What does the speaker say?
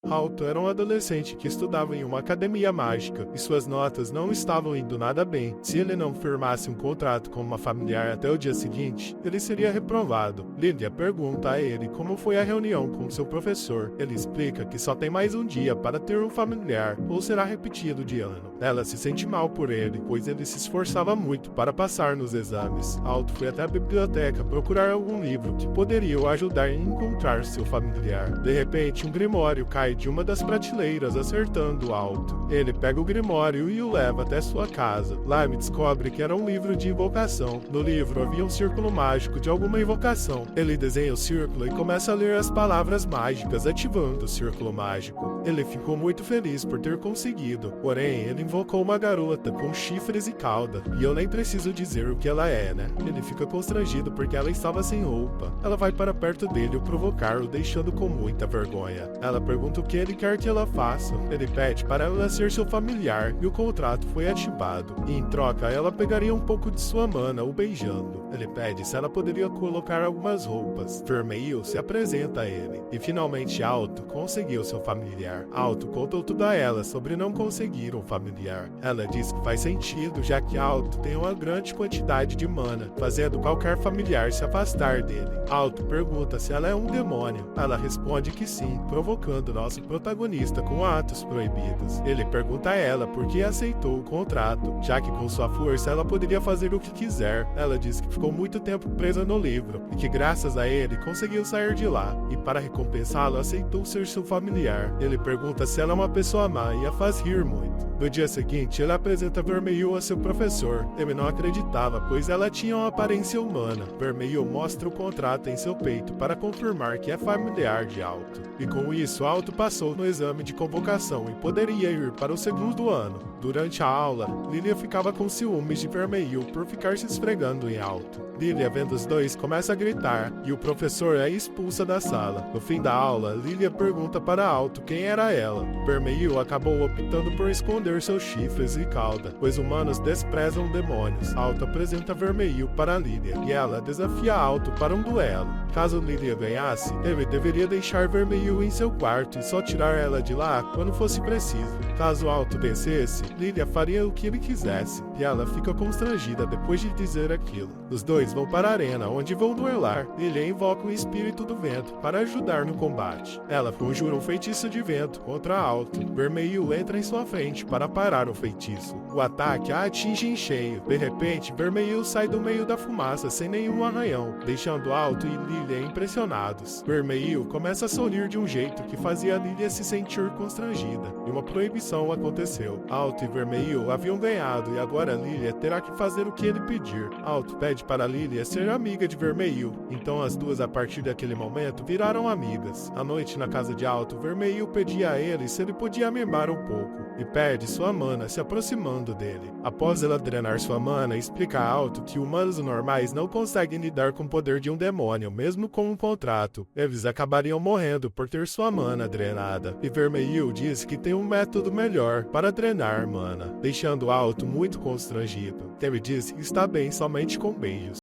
Alto era um adolescente que estudava em uma academia mágica, e suas notas não estavam indo nada bem. Se ele não firmasse um contrato com uma familiar até o dia seguinte, ele seria reprovado. Lydia pergunta a ele como foi a reunião com seu professor. Ele explica que só tem mais um dia para ter um familiar, ou será repetido de ano. Ela se sente mal por ele, pois ele se esforçava muito para passar nos exames. Alto foi até a biblioteca procurar algum livro que poderia o ajudar em encontrar seu familiar. De repente, um grimório cai de uma das prateleiras, acertando Alto. Ele pega o grimório e o leva até sua casa. Lime descobre que era um livro de invocação. No livro havia um círculo mágico de alguma invocação. Ele desenha o círculo e começa a ler as palavras mágicas, ativando o círculo mágico. Ele ficou muito feliz por ter conseguido, porém, ele invocou uma garota com chifres e cauda, e eu nem preciso dizer o que ela é, né? Ele fica constrangido porque ela estava sem roupa. Ela vai para perto dele e o provocar-o, deixando com muita vergonha. Ela pergunta o que ele quer que ela faça. Ele pede para ela ser seu familiar e o contrato foi ativado. E em troca, ela pegaria um pouco de sua mana, o beijando. Ele pede se ela poderia colocar algumas roupas. Vermelho se apresenta a ele. E finalmente Alto conseguiu seu familiar. Alto contou tudo a ela sobre não conseguir um familiar. Ela diz que faz sentido, já que Alto tem uma grande quantidade de mana, fazendo qualquer familiar se afastar dele. Alto pergunta se ela é um demônio. Ela responde que sim, provocando nosso protagonista com atos proibidos. Ele pergunta a ela por que aceitou o contrato, já que com sua força ela poderia fazer o que quiser. Ela diz que ficou muito tempo presa no livro e que graças a ele conseguiu sair de lá, e para recompensá-lo aceitou ser seu familiar. Ele pergunta se ela é uma pessoa má e a faz rir muito. No dia seguinte, ele apresenta Vermelho a seu professor. Ele não acreditava, pois ela tinha uma aparência humana. Vermelho mostra o contrato em seu peito para confirmar que é familiar de Alto. E com isso, Alto passou no exame de convocação e poderia ir para o segundo ano. Durante a aula, Lilia ficava com ciúmes de Vermelho por ficar se esfregando em Alto. Lilia, vendo os dois, começa a gritar e o professor é expulsa da sala. No fim da aula, Lilia pergunta para Alto quem era ela. Vermelho acabou optando por esconder seus chifres e cauda, pois humanos desprezam demônios. Alto apresenta Vermelho para Lilia e ela desafia Alto para um duelo. Caso Lilia ganhasse, ele deveria deixar Vermelho em seu quarto e só tirar ela de lá quando fosse preciso. Caso Alto vencesse, Lilia faria o que ele quisesse, e ela fica constrangida depois de dizer aquilo. Os dois vão para a arena, onde vão duelar. Lilia invoca o espírito do vento para ajudar no combate. Ela conjura um feitiço de vento contra Alto. Vermelho entra em sua frente para parar o feitiço. O ataque a atinge em cheio. De repente, Vermelho sai do meio da fumaça sem nenhum arranhão, deixando Alto e Lilia impressionados. Vermelho começa a sorrir de um jeito que fazia Lilia se sentir constrangida, e uma proibição aconteceu. Alto e Vermelho haviam ganhado e agora Lilia terá que fazer o que ele pedir. Alto pede para Lilia ser amiga de Vermelho, então as duas a partir daquele momento viraram amigas. À noite na casa de Alto, Vermelho pedia a ele se ele podia mimar um pouco, e perde sua mana se aproximando dele. Após ela drenar sua mana, explica a Alto que humanos normais não conseguem lidar com o poder de um demônio, mesmo com um contrato. Eles acabariam morrendo por ter sua mana drenada. E Vermelho diz que tem um método melhor para drenar mana, deixando Alto muito constrangido. Ele diz que está bem somente com beijos.